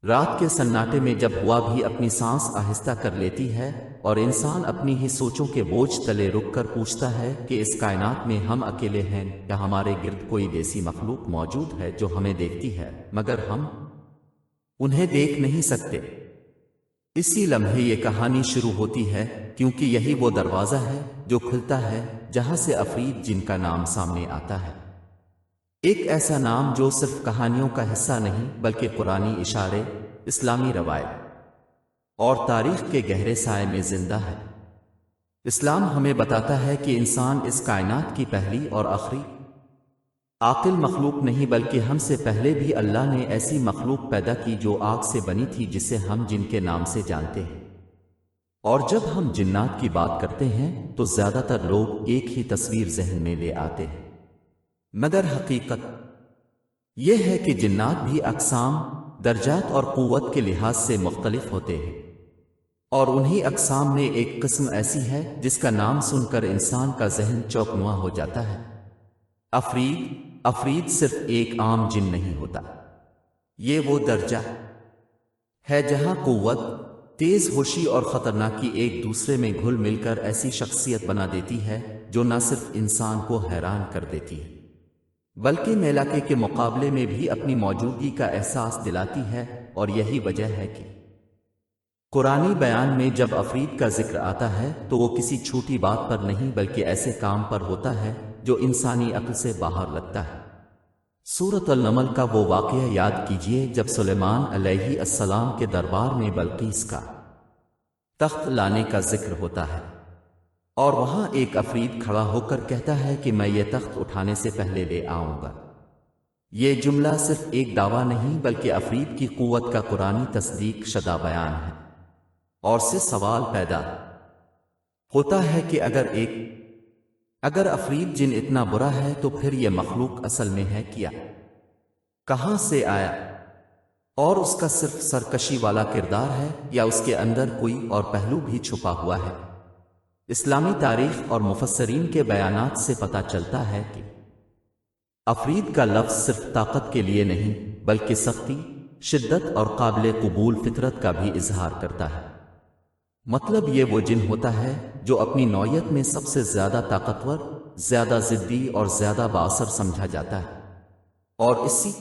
رات کے سناٹے میں جب ہوا بھی اپنی سانس آہستہ کر لیتی ہے اور انسان اپنی ہی سوچوں کے بوجھ تلے رک کر پوچھتا ہے کہ اس کائنات میں ہم اکیلے ہیں یا ہمارے گرد کوئی ایسی مخلوق موجود ہے جو ہمیں دیکھتی ہے مگر ہم انہیں دیکھ نہیں سکتے۔ اسی لمحے یہ کہانی شروع ہوتی ہے، کیونکہ یہی وہ دروازہ ہے جو کھلتا ہے جہاں سے عفریت جن کا نام سامنے آتا ہے۔ ایک ایسا نام جو صرف کہانیوں کا حصہ نہیں بلکہ قرآنی اشارے، اسلامی روایت اور تاریخ کے گہرے سائے میں زندہ ہے۔ اسلام ہمیں بتاتا ہے کہ انسان اس کائنات کی پہلی اور آخری عاقل مخلوق نہیں بلکہ ہم سے پہلے بھی اللہ نے ایسی مخلوق پیدا کی جو آگ سے بنی تھی جسے ہم جن کے نام سے جانتے ہیں۔ اور جب ہم جنات کی بات کرتے ہیں تو زیادہ تر لوگ ایک ہی تصویر ذہن میں لے آتے ہیں، مگر حقیقت یہ ہے کہ جنات بھی اقسام، درجات اور قوت کے لحاظ سے مختلف ہوتے ہیں، اور انہی اقسام میں ایک قسم ایسی ہے جس کا نام سن کر انسان کا ذہن چوکنواں ہو جاتا ہے۔ افرید صرف ایک عام جن نہیں ہوتا، یہ وہ درجہ ہے جہاں قوت، تیز ہوشی اور خطرناکی ایک دوسرے میں گھل مل کر ایسی شخصیت بنا دیتی ہے جو نہ صرف انسان کو حیران کر دیتی ہے بلکہ میلاکے کے مقابلے میں بھی اپنی موجودگی کا احساس دلاتی ہے۔ اور یہی وجہ ہے کہ قرآنی بیان میں جب عفریت کا ذکر آتا ہے تو وہ کسی چھوٹی بات پر نہیں بلکہ ایسے کام پر ہوتا ہے جو انسانی عقل سے باہر لگتا ہے۔ سورۃ النمل کا وہ واقعہ یاد کیجئے جب سلیمان علیہ السلام کے دربار میں بلقیس کا تخت لانے کا ذکر ہوتا ہے، اور وہاں ایک عفریت کھڑا ہو کر کہتا ہے کہ میں یہ تخت اٹھانے سے پہلے لے آؤں گا۔ یہ جملہ صرف ایک دعویٰ نہیں بلکہ عفریت کی قوت کا قرآنی تصدیق شدہ بیان ہے۔ اور سے سوال پیدا ہوتا ہے کہ اگر عفریت جن اتنا برا ہے تو پھر یہ مخلوق اصل میں ہے کیا؟ کہاں سے آیا؟ اور اس کا صرف سرکشی والا کردار ہے یا اس کے اندر کوئی اور پہلو بھی چھپا ہوا ہے؟ اسلامی تاریخ اور مفسرین کے بیانات سے پتہ چلتا ہے کہ عفریت کا لفظ صرف طاقت کے لیے نہیں بلکہ سختی، شدت اور قابل قبول فطرت کا بھی اظہار کرتا ہے۔ مطلب یہ وہ جن ہوتا ہے جو اپنی نوعیت میں سب سے زیادہ طاقتور، زیادہ ضدی اور زیادہ بااثر سمجھا جاتا ہے، اور اسی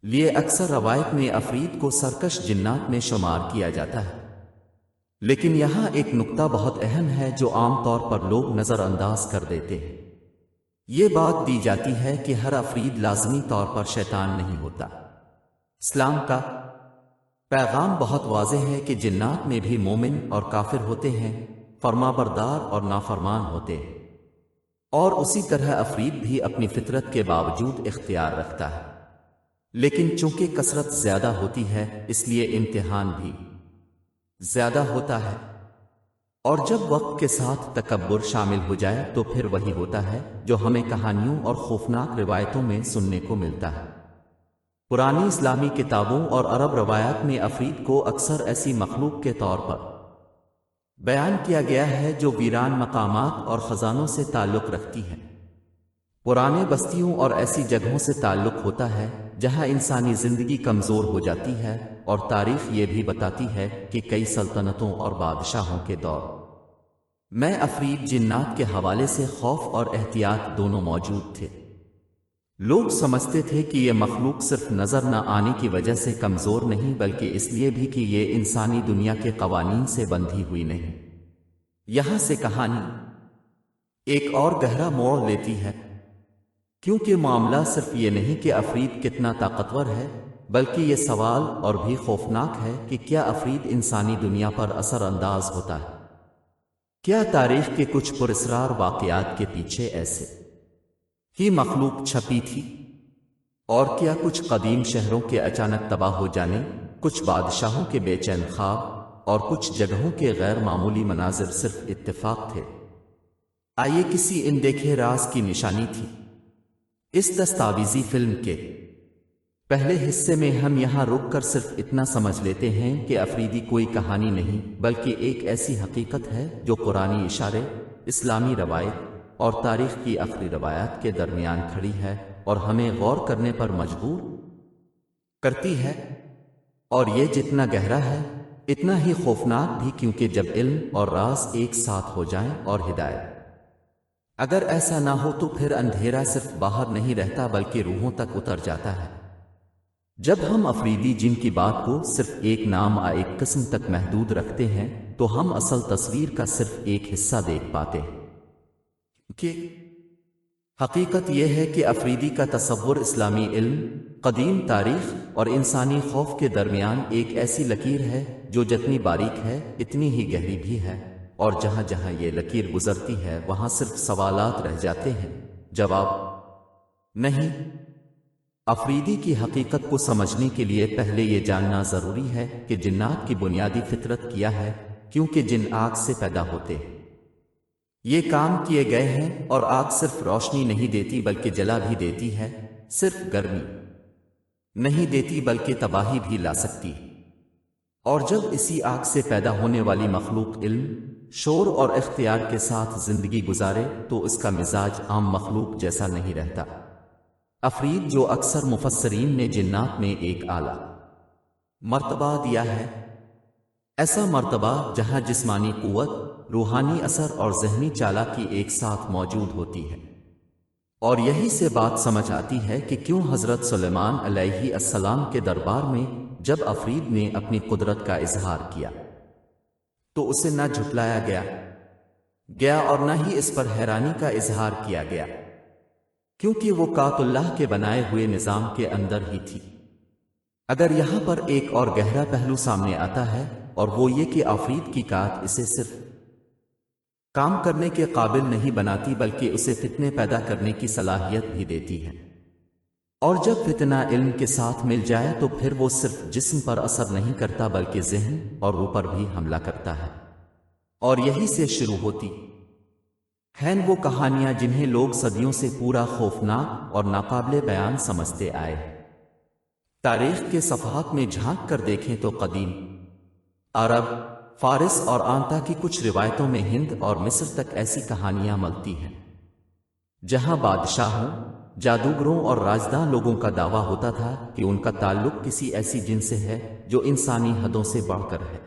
لیے اکثر روایت میں عفریت کو سرکش جنات میں شمار کیا جاتا ہے۔ لیکن یہاں ایک نقطہ بہت اہم ہے جو عام طور پر لوگ نظر انداز کر دیتے ہیں۔ یہ بات دی جاتی ہے کہ ہر عفریت لازمی طور پر شیطان نہیں ہوتا۔ اسلام کا پیغام بہت واضح ہے کہ جنات میں بھی مومن اور کافر ہوتے ہیں، فرمانبردار اور نافرمان ہوتے ہیں، اور اسی طرح عفریت بھی اپنی فطرت کے باوجود اختیار رکھتا ہے۔ لیکن چونکہ کثرت زیادہ ہوتی ہے اس لیے امتحان بھی زیادہ ہوتا ہے، اور جب وقت کے ساتھ تکبر شامل ہو جائے تو پھر وہی ہوتا ہے جو ہمیں کہانیوں اور خوفناک روایتوں میں سننے کو ملتا ہے۔ پرانی اسلامی کتابوں اور عرب روایات میں عفریت کو اکثر ایسی مخلوق کے طور پر بیان کیا گیا ہے جو ویران مقامات اور خزانوں سے تعلق رکھتی ہے، پرانے بستیوں اور ایسی جگہوں سے تعلق ہوتا ہے جہاں انسانی زندگی کمزور ہو جاتی ہے، اور تاریخ یہ بھی بتاتی ہے کہ کئی سلطنتوں اور بادشاہوں کے دور میں عفریت جنات کے حوالے سے خوف اور احتیاط دونوں موجود تھے۔ لوگ سمجھتے تھے کہ یہ مخلوق صرف نظر نہ آنے کی وجہ سے کمزور نہیں بلکہ اس لیے بھی کہ یہ انسانی دنیا کے قوانین سے بندھی ہوئی نہیں۔ یہاں سے کہانی ایک اور گہرا موڑ لیتی ہے، کیونکہ معاملہ صرف یہ نہیں کہ عفریت کتنا طاقتور ہے بلکہ یہ سوال اور بھی خوفناک ہے کہ کیا عفریت انسانی دنیا پر اثر انداز ہوتا ہے؟ کیا تاریخ کے کچھ پراسرار واقعات کے پیچھے ایسے ہی مخلوق چھپی تھی؟ اور کیا کچھ قدیم شہروں کے اچانک تباہ ہو جانے، کچھ بادشاہوں کے بے چین خواب اور کچھ جگہوں کے غیر معمولی مناظر صرف اتفاق تھے؟ آئیے کسی اندیکھے راز کی نشانی تھی؟ اس دستاویزی فلم کے پہلے حصے میں ہم یہاں رک کر صرف اتنا سمجھ لیتے ہیں کہ عفریدی کوئی کہانی نہیں بلکہ ایک ایسی حقیقت ہے جو قرآنی اشارے، اسلامی روایت اور تاریخ کی آخری روایات کے درمیان کھڑی ہے اور ہمیں غور کرنے پر مجبور کرتی ہے۔ اور یہ جتنا گہرا ہے اتنا ہی خوفناک بھی، کیونکہ جب علم اور راز ایک ساتھ ہو جائیں اور ہدایت اگر ایسا نہ ہو تو پھر اندھیرا صرف باہر نہیں رہتا بلکہ روحوں تک اتر جاتا ہے۔ جب ہم افریدی جن کی بات کو صرف ایک نام ایک قسم تک محدود رکھتے ہیں تو ہم اصل تصویر کا صرف ایک حصہ دیکھ پاتے ہیں کہ حقیقت یہ ہے کہ افریدی کا تصور اسلامی علم، قدیم تاریخ اور انسانی خوف کے درمیان ایک ایسی لکیر ہے جو جتنی باریک ہے اتنی ہی گہری بھی ہے، اور جہاں جہاں یہ لکیر گزرتی ہے وہاں صرف سوالات رہ جاتے ہیں، جواب نہیں۔ افریدی کی حقیقت کو سمجھنے کے لیے پہلے یہ جاننا ضروری ہے کہ جنات کی بنیادی فطرت کیا ہے، کیونکہ جن آگ سے پیدا ہوتے ہیں۔ یہ کام کیے گئے ہیں، اور آگ صرف روشنی نہیں دیتی بلکہ جلا بھی دیتی ہے، صرف گرمی نہیں دیتی بلکہ تباہی بھی لا سکتی ہے۔ اور جب اسی آگ سے پیدا ہونے والی مخلوق علم، شور اور اختیار کے ساتھ زندگی گزارے تو اس کا مزاج عام مخلوق جیسا نہیں رہتا۔ افرید جو اکثر مفسرین نے جنات میں ایک اعلیٰ مرتبہ دیا ہے، ایسا مرتبہ جہاں جسمانی قوت، روحانی اثر اور ذہنی چالاکی ایک ساتھ موجود ہوتی ہے۔ اور یہی سے بات سمجھ آتی ہے کہ کیوں حضرت سلیمان علیہ السلام کے دربار میں جب افرید نے اپنی قدرت کا اظہار کیا تو اسے نہ جھٹلایا گیا اور نہ ہی اس پر حیرانی کا اظہار کیا گیا، کیونکہ وہ کائنات اللہ کے بنائے ہوئے نظام کے اندر ہی تھی۔ اگر یہاں پر ایک اور گہرا پہلو سامنے آتا ہے، اور وہ یہ کہ افرید کی کائنات اسے صرف کام کرنے کے قابل نہیں بناتی بلکہ اسے فتنے پیدا کرنے کی صلاحیت بھی دیتی ہے، اور جب فتنہ علم کے ساتھ مل جائے تو پھر وہ صرف جسم پر اثر نہیں کرتا بلکہ ذہن اور روح پر بھی حملہ کرتا ہے۔ اور یہی سے شروع ہوتی ہیں وہ کہانیاں جنہیں لوگ صدیوں سے پورا خوفناک اور ناقابل بیان سمجھتے آئے ہیں۔ تاریخ کے صفحات میں جھانک کر دیکھیں تو قدیم عرب، فارس اور آنتا کی کچھ روایتوں میں ہند اور مصر تک ایسی کہانیاں ملتی ہیں جہاں بادشاہوں، جادوگروں اور رازداں لوگوں کا دعویٰ ہوتا تھا کہ ان کا تعلق کسی ایسی جن سے ہے جو انسانی حدوں سے بڑھ کر ہے،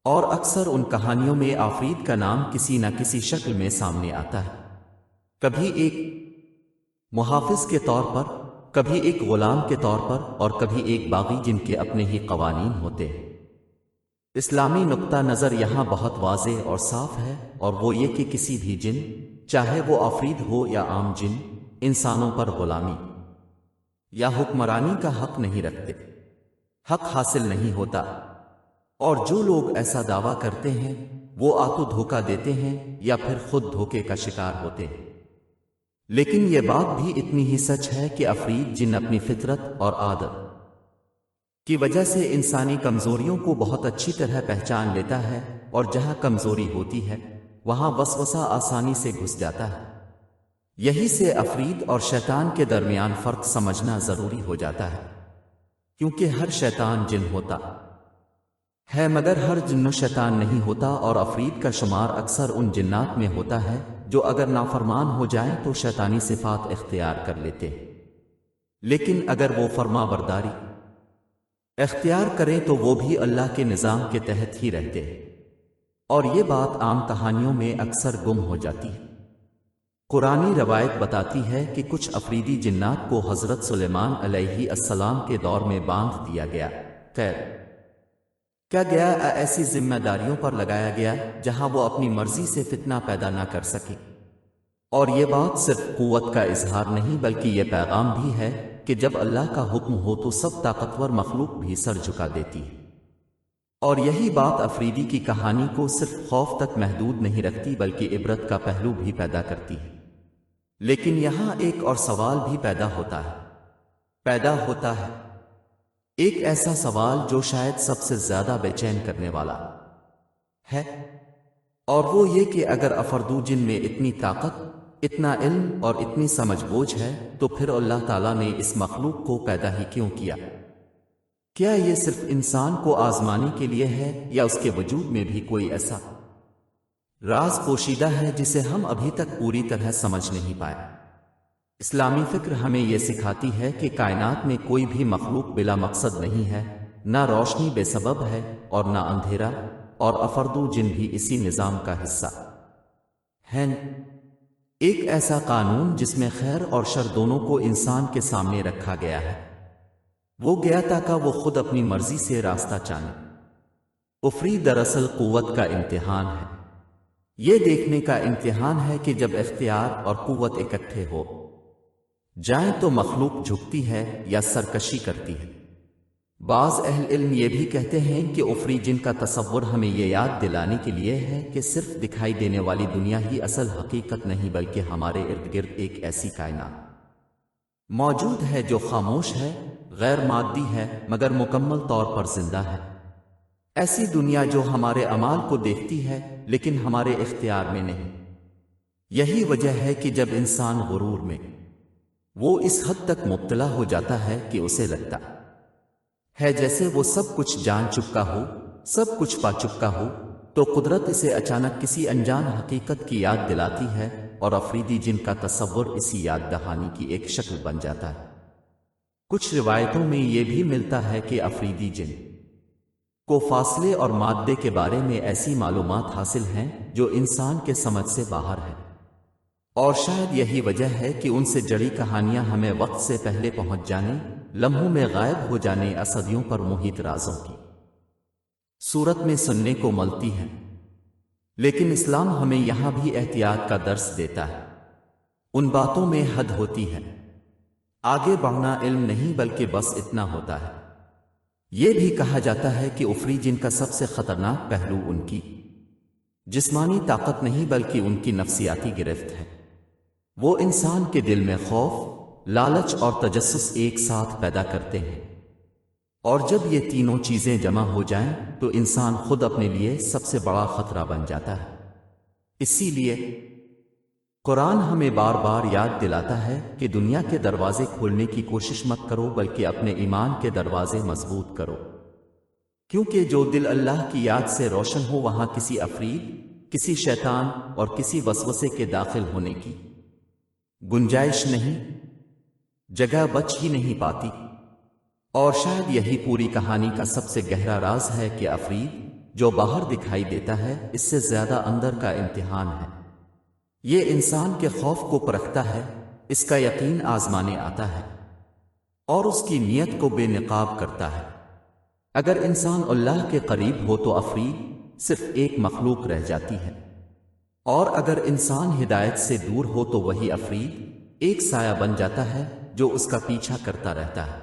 اور اکثر ان کہانیوں میں آفرید کا نام کسی نہ کسی شکل میں سامنے آتا ہے، کبھی ایک محافظ کے طور پر، کبھی ایک غلام کے طور پر، اور کبھی ایک باغی جن کے اپنے ہی قوانین ہوتے ہیں۔ اسلامی نقطہ نظر یہاں بہت واضح اور صاف ہے، اور وہ یہ کہ کسی بھی جن، چاہے وہ آفرید ہو یا عام جن، انسانوں پر غلامی یا حکمرانی کا حق نہیں رکھتے، حق حاصل نہیں ہوتا، اور جو لوگ ایسا دعویٰ کرتے ہیں وہ تو دھوکہ دیتے ہیں یا پھر خود دھوکے کا شکار ہوتے ہیں۔ لیکن یہ بات بھی اتنی ہی سچ ہے کہ افرید جن اپنی فطرت اور عادت کی وجہ سے انسانی کمزوریوں کو بہت اچھی طرح پہچان لیتا ہے، اور جہاں کمزوری ہوتی ہے وہاں وسوسہ آسانی سے گھس جاتا ہے۔ یہی سے افرید اور شیطان کے درمیان فرق سمجھنا ضروری ہو جاتا ہے، کیونکہ ہر شیطان جن ہوتا ہے مگر ہر جن و شیطان نہیں ہوتا، اور افرید کا شمار اکثر ان جنات میں ہوتا ہے جو اگر نافرمان ہو جائیں تو شیطانی صفات اختیار کر لیتے ہیں، لیکن اگر وہ فرما برداری اختیار کریں تو وہ بھی اللہ کے نظام کے تحت ہی رہتے ہیں، اور یہ بات عام کہانیوں میں اکثر گم ہو جاتی ہے۔ قرآنی روایت بتاتی ہے کہ کچھ افریدی جنات کو حضرت سلیمان علیہ السلام کے دور میں باندھ دیا گیا، کیا گیا ایسی ذمہ داریوں پر لگایا گیا جہاں وہ اپنی مرضی سے فتنہ پیدا نہ کر سکے۔ اور یہ بات صرف قوت کا اظہار نہیں بلکہ یہ پیغام بھی ہے کہ جب اللہ کا حکم ہو تو سب طاقتور مخلوق بھی سر جھکا دیتی ہے۔ اور یہی بات افریدی کی کہانی کو صرف خوف تک محدود نہیں رکھتی بلکہ عبرت کا پہلو بھی پیدا کرتی ہے۔ لیکن یہاں ایک اور سوال بھی پیدا ہوتا ہے، ایک ایسا سوال جو شاید سب سے زیادہ بے چین کرنے والا ہے، اور وہ یہ کہ اگر افردو جن میں اتنی طاقت، اتنا علم اور اتنی سمجھ بوجھ ہے تو پھر اللہ تعالیٰ نے اس مخلوق کو پیدا ہی کیوں کیا؟ کیا یہ صرف انسان کو آزمانے کے لیے ہے یا اس کے وجود میں بھی کوئی ایسا راز پوشیدہ ہے جسے ہم ابھی تک پوری طرح سمجھ نہیں پائے؟ اسلامی فکر ہمیں یہ سکھاتی ہے کہ کائنات میں کوئی بھی مخلوق بلا مقصد نہیں ہے، نہ روشنی بے سبب ہے اور نہ اندھیرا، اور افردو جن بھی اسی نظام کا حصہ ہیں۔ ایک ایسا قانون جس میں خیر اور شر دونوں کو انسان کے سامنے رکھا گیا ہے، وہ گیا تاکہ وہ خود اپنی مرضی سے راستہ چانے۔ کفری دراصل قوت کا امتحان ہے۔ یہ دیکھنے کا امتحان ہے کہ جب اختیار اور قوت اکٹھے ہو جائیں تو مخلوق جھکتی ہے یا سرکشی کرتی ہے۔ بعض اہل علم یہ بھی کہتے ہیں کہ افری جن کا تصور ہمیں یہ یاد دلانے کے لیے ہے کہ صرف دکھائی دینے والی دنیا ہی اصل حقیقت نہیں، بلکہ ہمارے ارد گرد ایک ایسی کائنات موجود ہے جو خاموش ہے، غیر مادی ہے، مگر مکمل طور پر زندہ ہے۔ ایسی دنیا جو ہمارے اعمال کو دیکھتی ہے لیکن ہمارے اختیار میں نہیں۔ یہی وجہ ہے کہ جب انسان غرور میں وہ اس حد تک مبتلا ہو جاتا ہے کہ اسے لگتا ہے جیسے وہ سب کچھ جان چکا ہو، سب کچھ پا چکا ہو، تو قدرت اسے اچانک کسی انجان حقیقت کی یاد دلاتی ہے، اور افریدی جن کا تصور اسی یاد دہانی کی ایک شکل بن جاتا ہے۔ کچھ روایتوں میں یہ بھی ملتا ہے کہ افریدی جن کو فاصلے اور مادے کے بارے میں ایسی معلومات حاصل ہیں جو انسان کے سمجھ سے باہر ہے، اور شاید یہی وجہ ہے کہ ان سے جڑی کہانیاں ہمیں وقت سے پہلے پہنچ جانے، لمحوں میں غائب ہو جانے یا صدیوں پر محیط رازوں کی صورت میں سننے کو ملتی ہیں۔ لیکن اسلام ہمیں یہاں بھی احتیاط کا درس دیتا ہے۔ ان باتوں میں حد ہوتی ہے۔ آگے بڑھنا علم نہیں بلکہ بس اتنا ہوتا ہے۔ یہ بھی کہا جاتا ہے کہ افری جن کا سب سے خطرناک پہلو ان کی جسمانی طاقت نہیں بلکہ ان کی نفسیاتی گرفت ہے۔ وہ انسان کے دل میں خوف، لالچ اور تجسس ایک ساتھ پیدا کرتے ہیں، اور جب یہ تینوں چیزیں جمع ہو جائیں تو انسان خود اپنے لیے سب سے بڑا خطرہ بن جاتا ہے۔ اسی لیے قرآن ہمیں بار بار یاد دلاتا ہے کہ دنیا کے دروازے کھولنے کی کوشش مت کرو بلکہ اپنے ایمان کے دروازے مضبوط کرو، کیونکہ جو دل اللہ کی یاد سے روشن ہو وہاں کسی افرید، کسی شیطان اور کسی وسوسے کے داخل ہونے کی گنجائش نہیں، جگہ بچ ہی نہیں پاتی۔ اور شاید یہی پوری کہانی کا سب سے گہرا راز ہے کہ افرید جو باہر دکھائی دیتا ہے اس سے زیادہ اندر کا امتحان ہے۔ یہ انسان کے خوف کو پرکھتا ہے، اس کا یقین آزمانے آتا ہے، اور اس کی نیت کو بے نقاب کرتا ہے۔ اگر انسان اللہ کے قریب ہو تو افرید صرف ایک مخلوق رہ جاتی ہے، اور اگر انسان ہدایت سے دور ہو تو وہی افرید ایک سایہ بن جاتا ہے جو اس کا پیچھا کرتا رہتا ہے۔